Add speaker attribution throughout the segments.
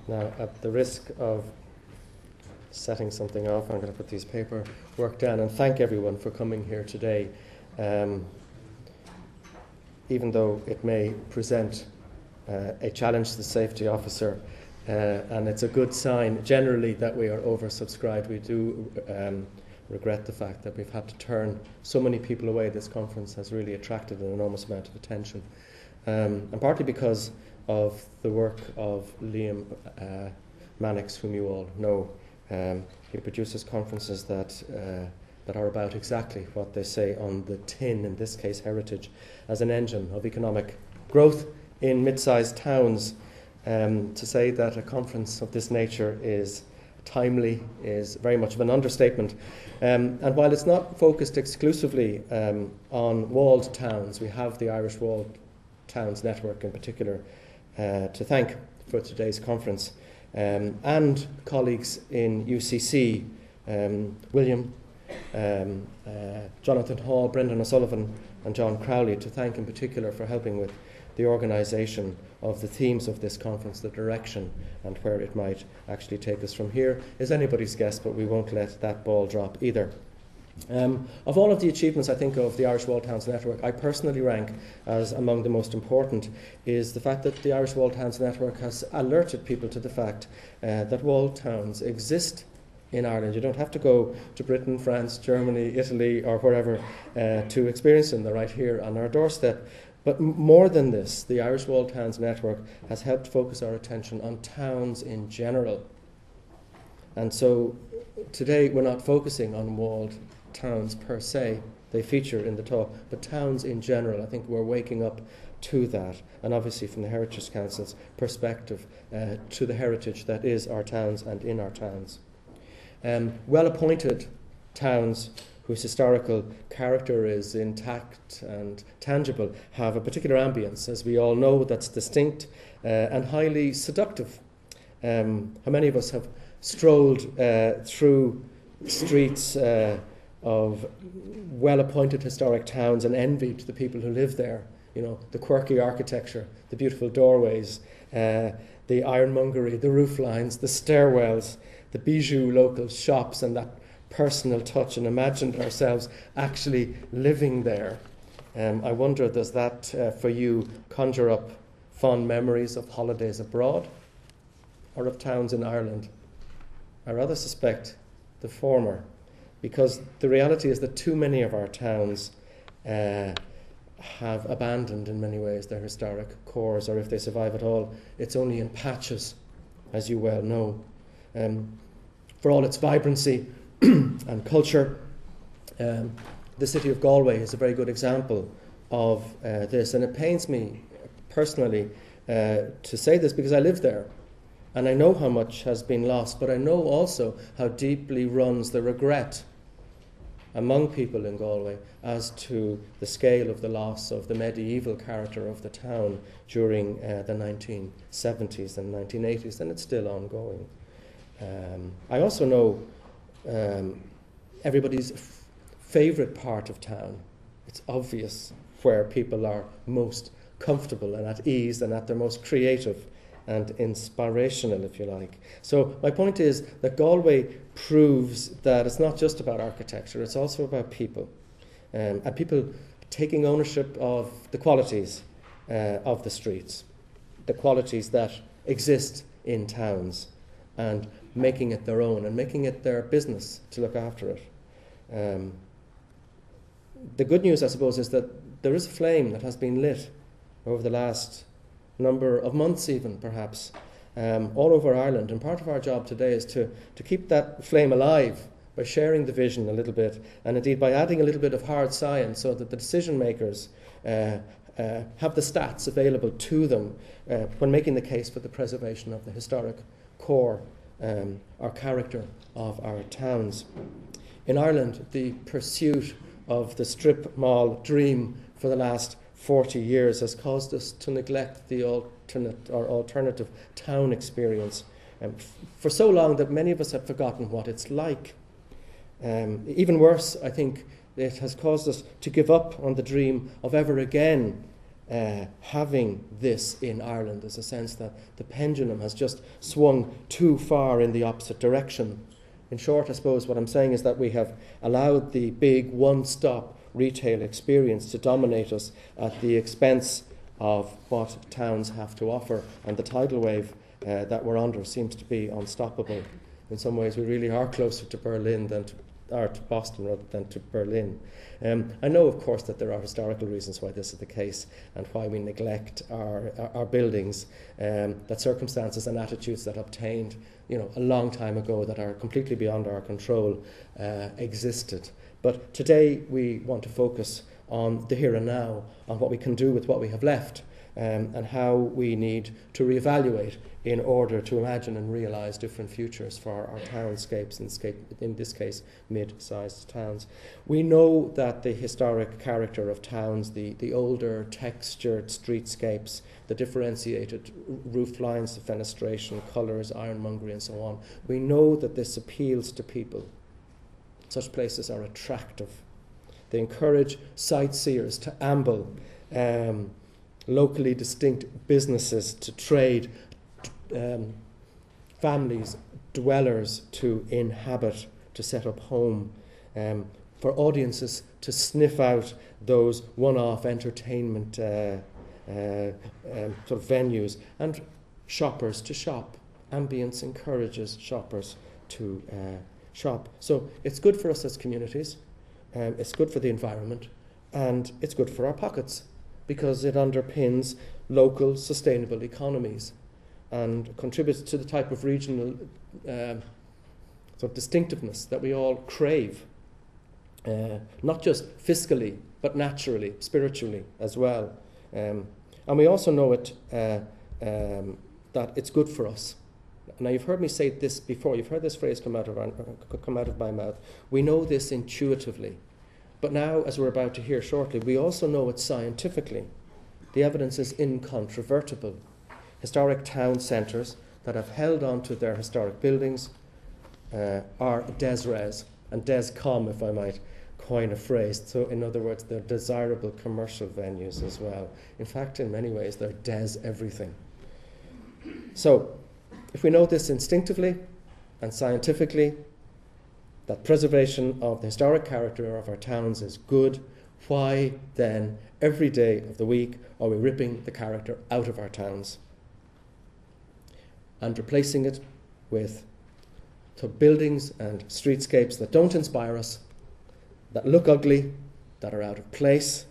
Speaker 1: Now, at the risk of setting something off, I'm going to put these paperwork down and thank everyone for coming here today. Even though it may present a challenge to the safety officer, and it's a good sign generally that we are oversubscribed. We do regret the fact that we've had to turn so many people away. This conference has really attracted an enormous amount of attention, and partly because of the work of Liam Mannix, whom you all know. He produces conferences that are about exactly what they say on the tin, in this case heritage, as an engine of economic growth in mid-sized towns. To say that a conference of this nature is timely is very much of an understatement. And while it's not focused exclusively on walled towns, we have the Irish Walled Towns Network in particular to thank for today's conference. And colleagues in UCC, William, Jonathan Hall, Brendan O'Sullivan and John Crowley, to thank in particular for helping with the organisation of the themes of this conference, the direction and where it might actually take us from here is anybody's guess, but we won't let that ball drop either. Of all of the achievements, I think, of the Irish Walled Towns Network, I personally rank as among the most important is the fact that the Irish Walled Towns Network has alerted people to the fact that walled towns exist in Ireland. You don't have to go to Britain, France, Germany, Italy or wherever to experience them. They're right here on our doorstep. But more than this, the Irish Walled Towns Network has helped focus our attention on towns in general. And so today we're not focusing on walled towns per se. They feature in the talk, but towns in general. I think we're waking up to that, and obviously from the Heritage Council's perspective to the heritage that is our towns and in our towns. Well-appointed towns whose historical character is intact and tangible have a particular ambience, as we all know, that's distinct and highly seductive. How many of us have strolled through streets of well-appointed historic towns and envied the people who live there? You know, the quirky architecture, the beautiful doorways, the ironmongery, the roof lines, the stairwells, the bijou local shops, and that personal touch, and imagined ourselves actually living there. I wonder, does that for you conjure up fond memories of holidays abroad or of towns in Ireland? I rather suspect the former, because the reality is that too many of our towns have abandoned in many ways their historic cores, or if they survive at all, it's only in patches, as you well know. For all its vibrancy and culture, the city of Galway is a very good example of this, and it pains me personally to say this because I live there and I know how much has been lost, but I know also how deeply runs the regret among people in Galway as to the scale of the loss of the medieval character of the town during the 1970s and 1980s, and it's still ongoing. I also know everybody's favourite part of town. It's obvious where people are most comfortable and at ease and at their most creative and inspirational, if you like. So my point is that Galway proves that it's not just about architecture, it's also about people. And people taking ownership of the qualities of the streets, the qualities that exist in towns, and making it their own and making it their business to look after it. The good news, I suppose, is that there is a flame that has been lit over the last number of months even, perhaps, all over Ireland. And part of our job today is to keep that flame alive by sharing the vision a little bit, and indeed by adding a little bit of hard science so that the decision makers have the stats available to them when making the case for the preservation of the historic core or character of our towns. In Ireland, the pursuit of the strip mall dream for the last 40 years has caused us to neglect the alternative town experience for so long that many of us have forgotten what it's like. Even worse, I think, it has caused us to give up on the dream of ever again having this in Ireland is a sense that the pendulum has just swung too far in the opposite direction. In short, I suppose what I'm saying is that we have allowed the big one-stop retail experience to dominate us at the expense of what towns have to offer, and the tidal wave that we're under seems to be unstoppable. In some ways, we really are closer to Berlin than to Boston rather than to Berlin. I know, of course, that there are historical reasons why this is the case and why we neglect our buildings, that circumstances and attitudes that obtained, a long time ago that are completely beyond our control existed. But today we want to focus on the here and now, on what we can do with what we have left, and how we need to reevaluate in order to imagine and realise different futures for our townscapes, in this case, mid-sized towns. We know that the historic character of towns, the older textured streetscapes, the differentiated roof lines, the fenestration, colours, ironmongery and so on, we know that this appeals to people. Such places are attractive. They encourage sightseers to amble, locally distinct businesses to trade, families, dwellers to inhabit, to set up home, for audiences to sniff out those one-off entertainment sort of venues, and shoppers to shop. Ambience encourages shoppers to shop. So it's good for us as communities, it's good for the environment, and it's good for our pockets, because it underpins local sustainable economies and contributes to the type of regional sort of distinctiveness that we all crave, not just fiscally, but naturally, spiritually as well. And we also know that it's good for us. Now, you've heard me say this before. You've heard this phrase come out of my mouth. We know this intuitively. But now, as we're about to hear shortly, we also know it scientifically. The evidence is incontrovertible. Historic town centres that have held on to their historic buildings are des-res and des-com, if I might coin a phrase. So, in other words, they're desirable commercial venues as well. In fact, in many ways, they're des-everything. So, if we know this instinctively and scientifically, that preservation of the historic character of our towns is good, why then, every day of the week, are we ripping the character out of our towns and replacing it with buildings and streetscapes that don't inspire us, that look ugly, that are out of place,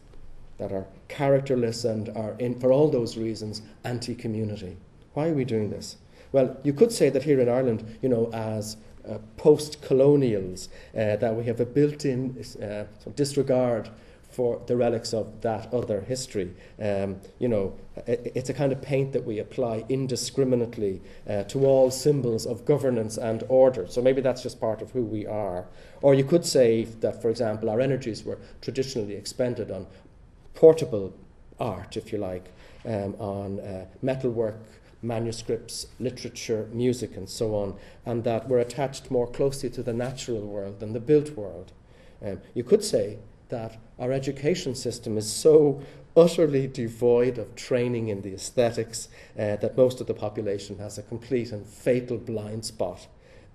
Speaker 1: that are characterless and are, for all those reasons, anti-community? Why are we doing this? Well, you could say that here in Ireland, as post-colonials, that we have a built-in disregard for the relics of that other history. It's a kind of paint that we apply indiscriminately to all symbols of governance and order. So maybe that's just part of who we are. Or you could say that, for example, our energies were traditionally expended on portable art, if you like, on metalwork, manuscripts, literature, music, and so on, and that we're attached more closely to the natural world than the built world. You could say that our education system is so utterly devoid of training in the aesthetics that most of the population has a complete and fatal blind spot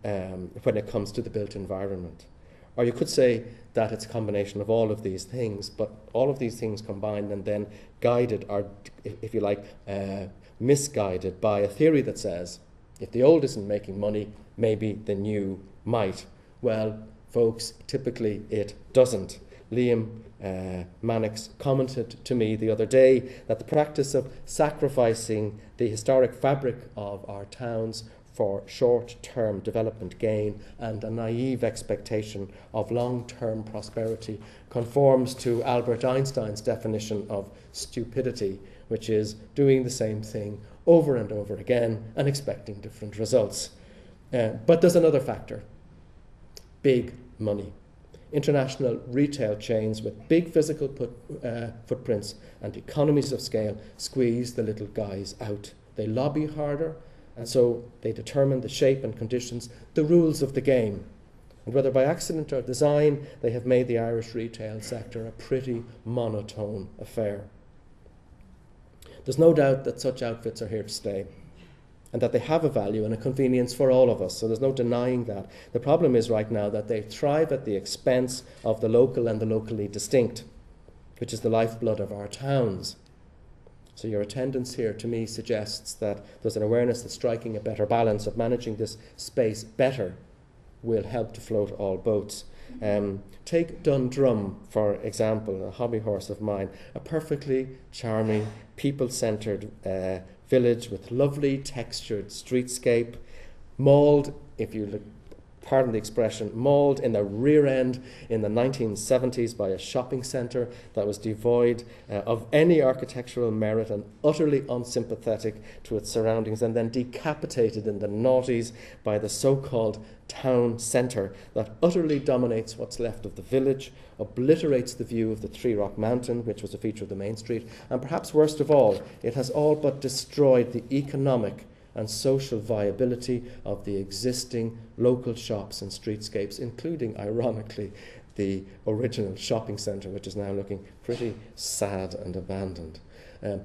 Speaker 1: when it comes to the built environment. Or you could say that it's a combination of all of these things, but all of these things combined and then guided, or if you like, misguided by a theory that says, if the old isn't making money, maybe the new might. Well, folks, typically it doesn't. Liam Mannix commented to me the other day that the practice of sacrificing the historic fabric of our towns for short-term development gain and a naive expectation of long-term prosperity conforms to Albert Einstein's definition of stupidity, which is doing the same thing over and over again and expecting different results. But there's another factor: big money. International retail chains with big physical footprints and economies of scale squeeze the little guys out. They lobby harder, and so they determine the shape and conditions, the rules of the game. And whether by accident or design, they have made the Irish retail sector a pretty monotone affair. There's no doubt that such outfits are here to stay and that they have a value and a convenience for all of us, so there's no denying that. The problem is right now that they thrive at the expense of the local and the locally distinct, which is the lifeblood of our towns. So your attendance here to me suggests that there's an awareness that striking a better balance of managing this space better will help to float all boats. Take Dundrum, for example, a hobby horse of mine, a perfectly charming, people-centred village with lovely textured streetscape, mauled, if you look, pardon the expression, mauled in the rear end in the 1970s by a shopping centre that was devoid of any architectural merit and utterly unsympathetic to its surroundings, and then decapitated in the noughties by the so-called town centre that utterly dominates what's left of the village, obliterates the view of the Three Rock Mountain, which was a feature of the main street, and perhaps worst of all, it has all but destroyed the economic and social viability of the existing local shops and streetscapes, including, ironically, the original shopping centre, which is now looking pretty sad and abandoned.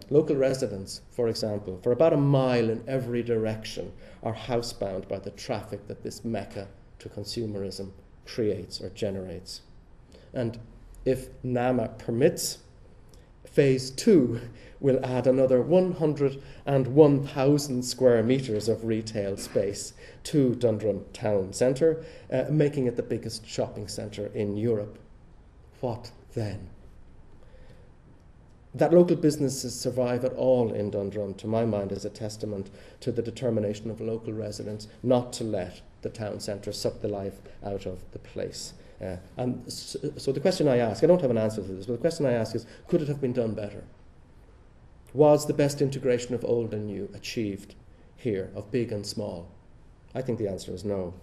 Speaker 1: Local residents, for example, for about a mile in every direction, are housebound by the traffic that this mecca to consumerism creates or generates. And if NAMA permits, Phase 2 will add another 101,000 square metres of retail space to Dundrum town centre, making it the biggest shopping centre in Europe. What then? That local businesses survive at all in Dundrum, to my mind, is a testament to the determination of local residents not to let the town centre suck the life out of the place. And so the question I ask, I don't have an answer to this, but the question I ask is, could it have been done better? Was the best integration of old and new achieved here, of big and small? I think the answer is no.